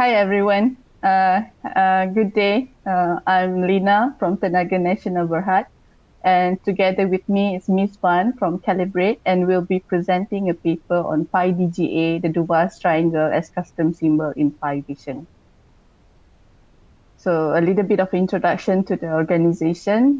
Hi everyone. Good day. I'm Lina from Tenaga Nasional Berhad, and together with me is Miss Van from Calibr8, and we'll be presenting a paper on PI-DGA, the Duval triangle as custom symbol in Pi vision. So a little bit of introduction to the organization.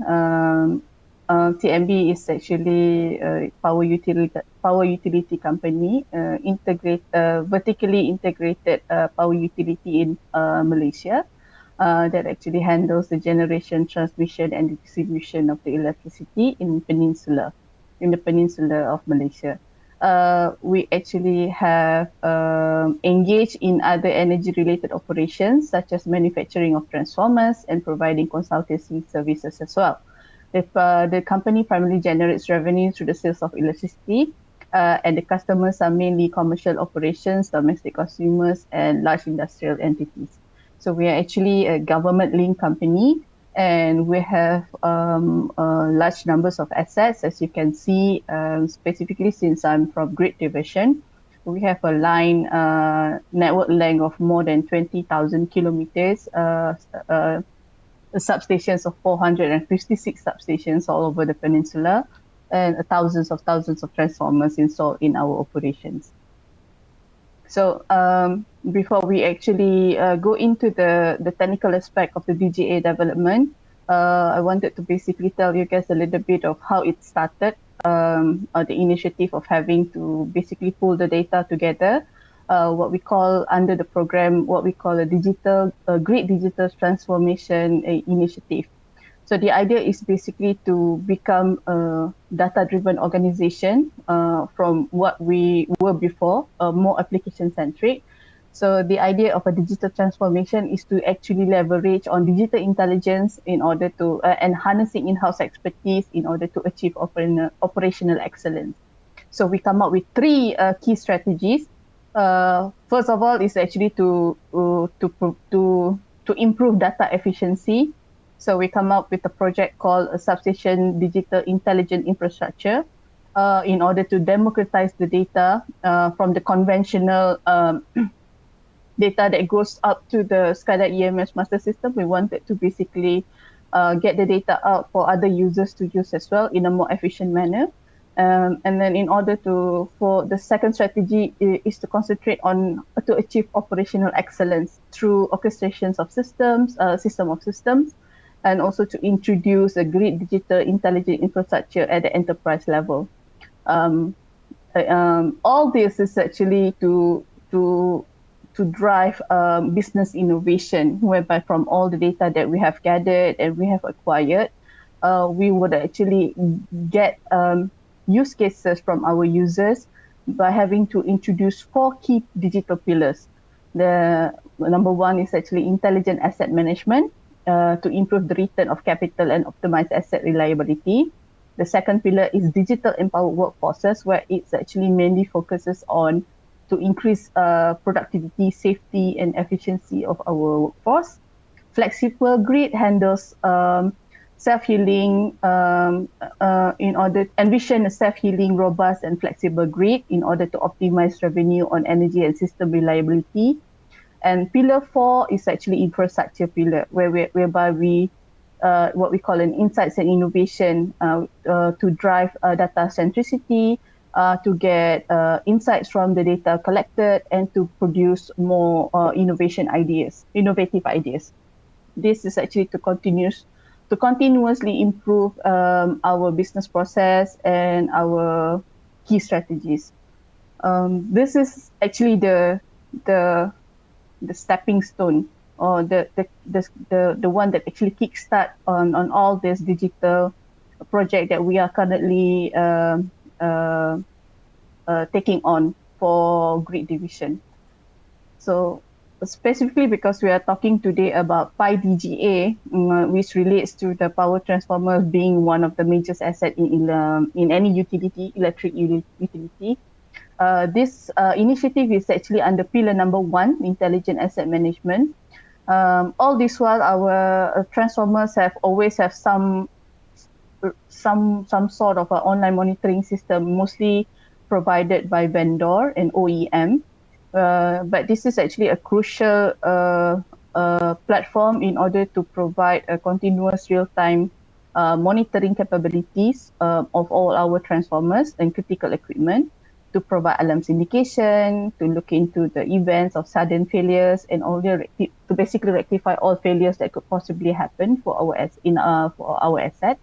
TNB is actually a power utility company, vertically integrated power utility in Malaysia that actually handles the generation, transmission, and distribution of the electricity in the peninsula of Malaysia. We actually have engaged in other energy-related operations, such as manufacturing of transformers and providing consultancy services as well. The company primarily generates revenue through the sales of electricity, and the customers are mainly commercial operations, domestic consumers, and large industrial entities. So we are actually a government-linked company, and we have large numbers of assets. As you can see, specifically since I'm from grid division, we have a line network length of more than 20,000 kilometers, substations of 456 substations all over the peninsula, and thousands of transformers installed in our operations. So before we actually go into the technical aspect of the DGA development, I wanted to basically tell you guys a little bit of how it started, the initiative of having to basically pull the data together, what we call under the program, what we call a grid digital transformation initiative. So the idea is basically to become a data-driven organization from what we were before, more application-centric. So the idea of a digital transformation is to actually leverage on digital intelligence in order to, and harnessing in-house expertise in order to achieve operational excellence. So we come up with three key strategies. First of all is actually to improve data efficiency. So we come up with a project called a substation digital intelligent infrastructure in order to democratize the data from the conventional data that goes up to the SCADA EMS master system. We wanted to basically get the data out for other users to use as well in a more efficient manner. And then in order for the second strategy is to concentrate on to achieve operational excellence through orchestrations of systems, system of systems, and also to introduce a grid digital intelligent infrastructure at the enterprise level. All this is actually to drive business innovation, whereby from all the data that we have gathered and we have acquired, we would actually get use cases from our users by having to introduce 4 key digital pillars. The number one is actually intelligent asset management to improve the return of capital and optimize asset reliability. The second pillar is digital empowered workforces, where it's actually mainly focuses on to increase productivity, safety, and efficiency of our workforce. Flexible grid handles self-healing in order to envision a self-healing, robust, and flexible grid in order to optimize revenue on energy and system reliability. And pillar 4 is actually infrastructure pillar, whereby we what we call an insights and innovation to drive data centricity, to get insights from the data collected, and to produce more innovative ideas. This is actually to continuously improve our business process and our key strategies. This is actually the stepping stone, or the one that actually kickstart on all this digital project that we are currently taking on for grid division. So specifically because we are talking today about PI-DGA, which relates to the power transformer being one of the major assets in any electric utility. This initiative is actually under pillar number 1, intelligent asset management. All this while, our transformers always have some sort of an online monitoring system, mostly provided by vendor and OEM. But this is actually a crucial platform in order to provide a continuous real-time monitoring capabilities of all our transformers and critical equipment, to provide alarm syndication, to look into the events of sudden failures, and to basically rectify all failures that could possibly happen for our asset.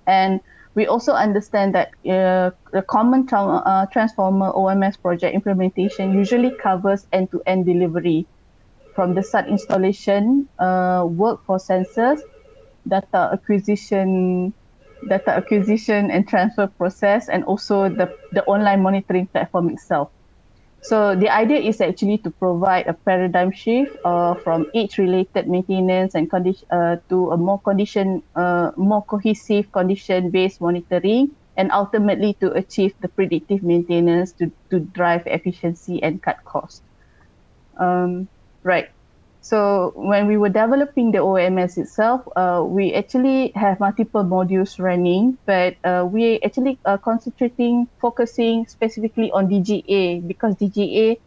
And we also understand that the common transformer OMS project implementation usually covers end-to-end delivery, from the site installation, work for sensors, data acquisition and transfer process, and also the online monitoring platform itself. So the idea is actually to provide a paradigm shift from age-related maintenance and to a more cohesive condition-based monitoring, and ultimately to achieve the predictive maintenance to drive efficiency and cut costs. Right. So when we were developing the OMS itself, we actually have multiple modules running, but we actually focusing specifically on DGA, because DGA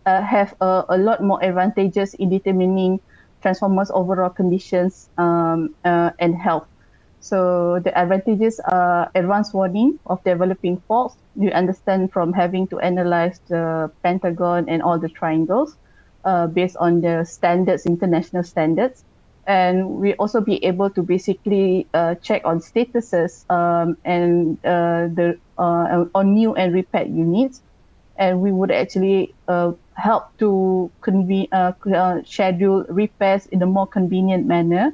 have a lot more advantages in determining transformers' overall conditions and health. So the advantages are advanced warning of developing faults. You understand from having to analyze the Pentagon and all the triangles based on the standards, international standards. And we also be able to basically check on statuses and on new and repaired units. And we would actually help to schedule repairs in a more convenient manner.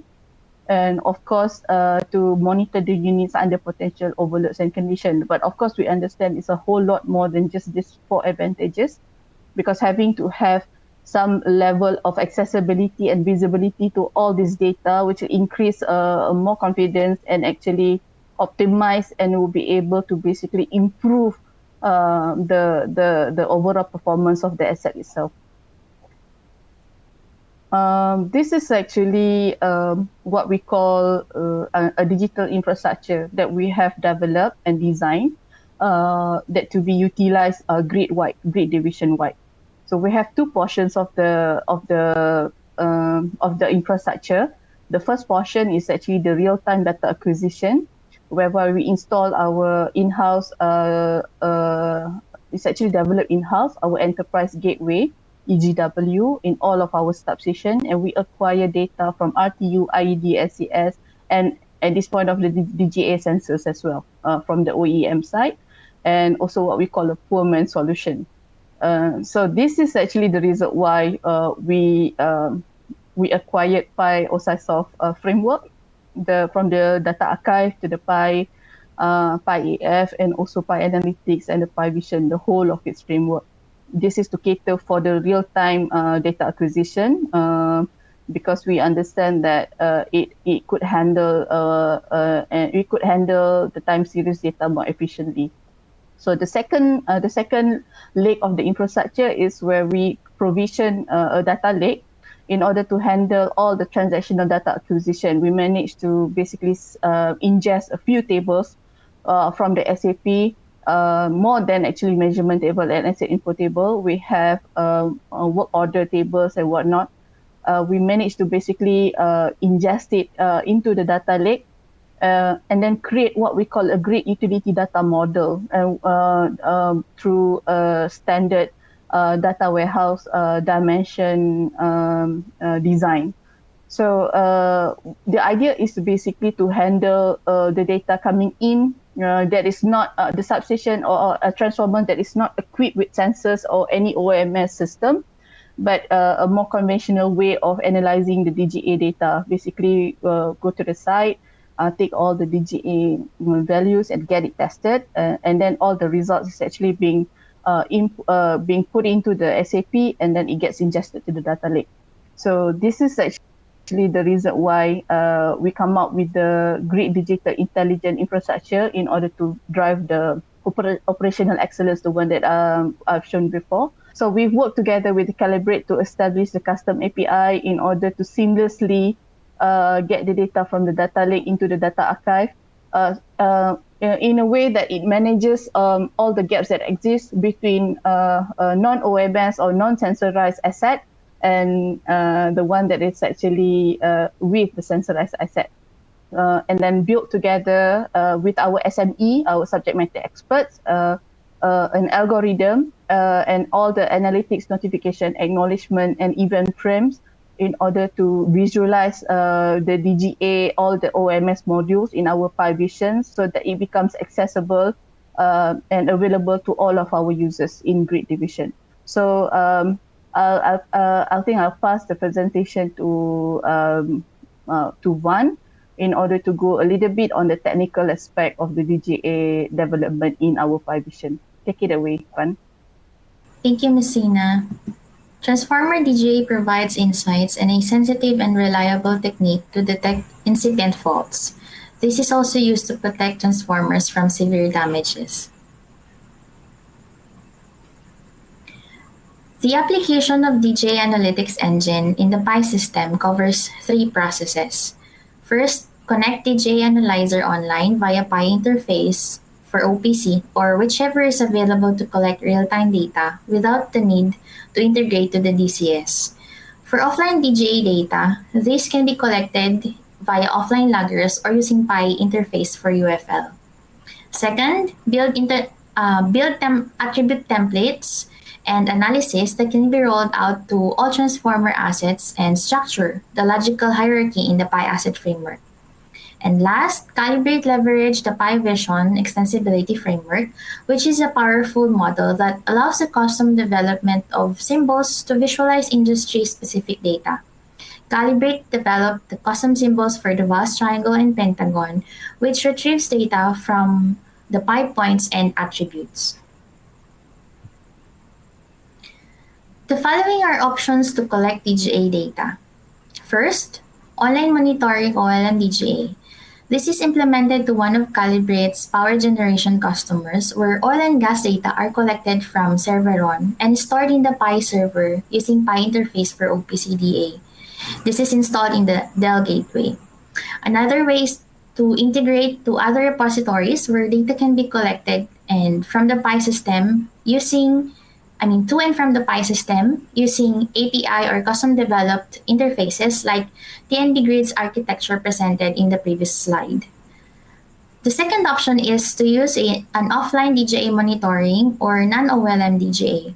And of course, to monitor the units under potential overloads and condition. But of course, we understand it's a whole lot more than just these 4 advantages, because having to have some level of accessibility and visibility to all this data, which will increase more confidence and actually optimize, and will be able to basically improve the overall performance of the asset itself. This is actually what we call a digital infrastructure that we have developed and designed that to be utilized grid division-wide. So we have 2 portions of the infrastructure. The first portion is actually the real-time data acquisition, whereby we install our in-house. It's actually developed in-house, our enterprise gateway, EGW, in all of our substations, and we acquire data from RTU, IED, SCS, and at this point of the DGA sensors as well from the OEM side, and also what we call a poor man solution. So this is actually the reason why we acquired Pi OSIsoft framework, from the data archive to the Pi AF, and also Pi Analytics and the Pi Vision, the whole of its framework. This is to cater for the real-time data acquisition, because we understand that it could handle the time series data more efficiently. So the second leg of the infrastructure is where we provision a data lake in order to handle all the transactional data acquisition. We managed to basically ingest a few tables from the SAP, more than actually measurement table and asset info table. We have work order tables and whatnot. We managed to basically ingest it into the data lake, and then create what we call a grid utility data model through a standard data warehouse dimension design. So the idea is basically to handle the data coming in that is not the substation or a transformer that is not equipped with sensors or any OMS system, but a more conventional way of analyzing the DGA data. Basically, go to the site, take all the DGA values and get it tested, and then all the results is actually being put into the SAP, and then it gets ingested to the data lake. So this is actually the reason why we come up with the Grid Digital Intelligent Infrastructure in order to drive the operational excellence, the one that I've shown before. So we've worked together with Calibr8 to establish the custom API in order to seamlessly get the data from the data lake into the data archive. in a way that it manages all the gaps that exist between a non-OMS or non-sensorized asset and the one that is actually with the sensorized asset. And then build together with our SME, our subject matter experts, an algorithm and all the analytics, notification, acknowledgement, and event frames in order to visualize the DGA, all the OMS modules in our Pi Vision so that it becomes accessible and available to all of our users in Grid Division. So I think I'll pass the presentation to Van in order to go a little bit on the technical aspect of the DGA development in our Pi Vision. Take it away, Van. Thank you, Ms. Sina. Transformer DGA provides insights and a sensitive and reliable technique to detect incipient faults. This is also used to protect transformers from severe damages. The application of DGA Analytics Engine in the Pi system covers 3 processes. First, connect DGA Analyzer online via Pi interface for OPC or whichever is available to collect real-time data without the need to integrate to the DCS. For offline DGA data, these can be collected via offline loggers or using Pi interface for UFL. Second, build attribute templates and analysis that can be rolled out to all transformer assets and structure the logical hierarchy in the Pi asset framework. And last, Calibrate leverage the Pi Vision extensibility framework, which is a powerful model that allows the custom development of symbols to visualize industry-specific data. Calibrate developed the custom symbols for Duval's triangle and Pentagon, which retrieves data from the Pi points and attributes. The following are options to collect DGA data. First, online monitoring OLM DGA. This is implemented to one of Calibr8's power generation customers where oil and gas data are collected from Serveron and stored in the Pi server using Pi interface for OPCDA. This is installed in the Dell gateway. Another way is to integrate to other repositories where data can be collected and from the Pi system to and from the Pi system using API or custom developed interfaces like TNB Grid's architecture presented in the previous slide. The second option is to use an offline DGA monitoring or non-OLM DGA,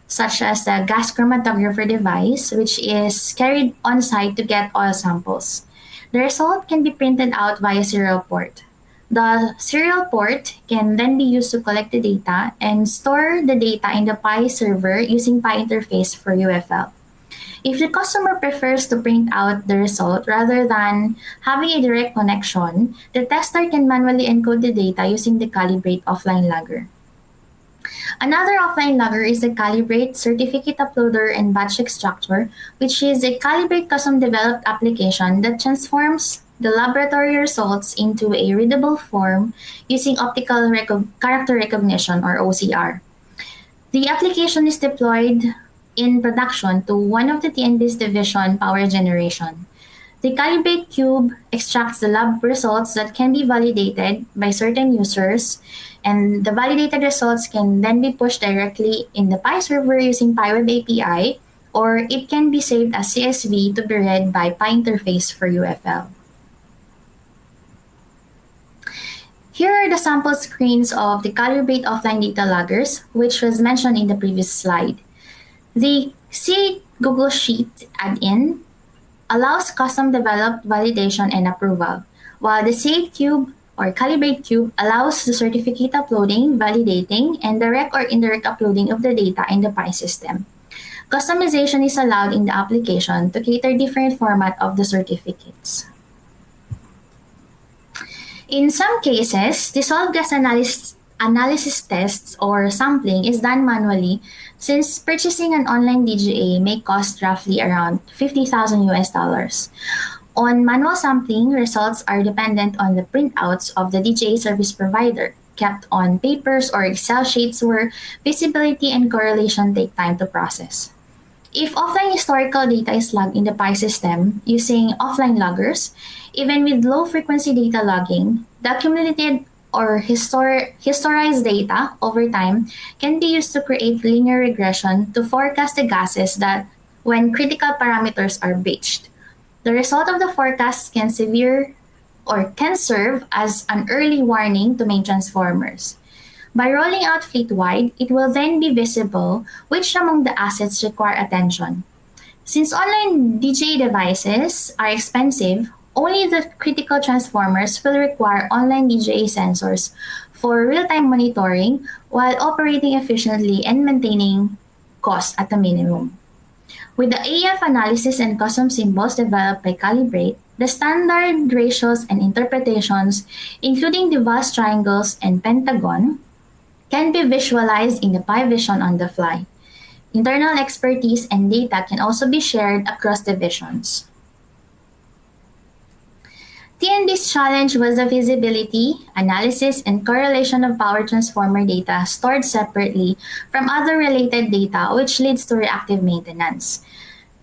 such as the gas chromatographer device, which is carried on site to get oil samples. The result can be printed out via serial port. The serial port can then be used to collect the data and store the data in the Pi server using Pi interface for UFL. If the customer prefers to print out the result rather than having a direct connection, the tester can manually encode the data using the Calibrate offline logger. Another offline logger is the Calibr8 Certificate Uploader and Batch Extractor, which is a Calibrate custom developed application that transforms the laboratory results into a readable form using optical character recognition or OCR. The application is deployed in production to one of the TNB's division power generation. The Calibrate Cube extracts the lab results that can be validated by certain users, and the validated results can then be pushed directly in the Pi server using Pi Web API, or it can be saved as CSV to be read by Pi interface for UFL. Here are the sample screens of the Calibr8 offline data loggers, which was mentioned in the previous slide. The C Google Sheet add-in allows custom developed validation and approval, while the C8 Cube or Calibr8 Cube allows the certificate uploading, validating, and direct or indirect uploading of the data in the Pi system. Customization is allowed in the application to cater different format of the certificates. In some cases, dissolved gas analysis tests or sampling is done manually since purchasing an online DGA may cost roughly around $50,000. On manual sampling, results are dependent on the printouts of the DGA service provider, kept on papers or Excel sheets where visibility and correlation take time to process. If offline historical data is logged in the Pi system using offline loggers, even with low-frequency data logging, the or historized data over time can be used to create linear regression to forecast the gases that when critical parameters are breached. The result of the forecast can serve as an early warning to main transformers. By rolling out fleet-wide, it will then be visible which among the assets require attention. Since online DGA devices are expensive, only the critical transformers will require online DGA sensors for real-time monitoring while operating efficiently and maintaining cost at a minimum. With the AF analysis and custom symbols developed by Calibr8, the standard ratios and interpretations, including Duval's triangles and Pentagon, can be visualized in the PyVision on the fly. Internal expertise and data can also be shared across divisions. TNB's challenge was the visibility, analysis, and correlation of power transformer data stored separately from other related data, which leads to reactive maintenance.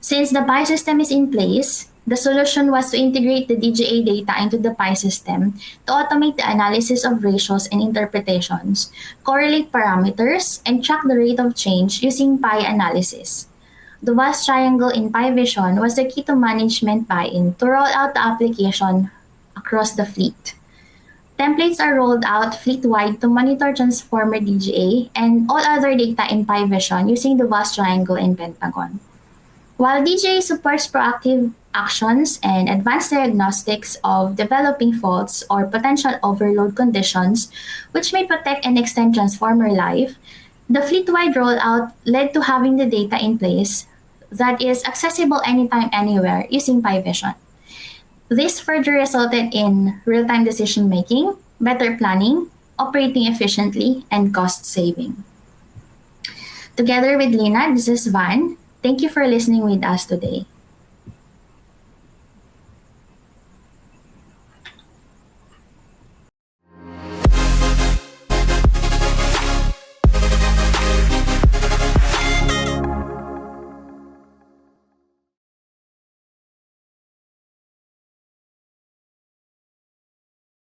Since the PI system is in place, the solution was to integrate the DGA data into the PI system to automate the analysis of ratios and interpretations, correlate parameters, and track the rate of change using PI analysis. The vast triangle in PyVision was the key to management buy-in to roll out the application across the fleet. Templates are rolled out fleet-wide to monitor transformer DGA and all other data in PyVision using the vast triangle in Pentagon. While DGA supports proactive actions and advanced diagnostics of developing faults or potential overload conditions, which may protect and extend transformer life, the fleet-wide rollout led to having the data in place that is accessible anytime, anywhere using PyVision. This further resulted in real-time decision-making, better planning, operating efficiently, and cost saving. Together with Lina, this is Van. Thank you for listening with us today.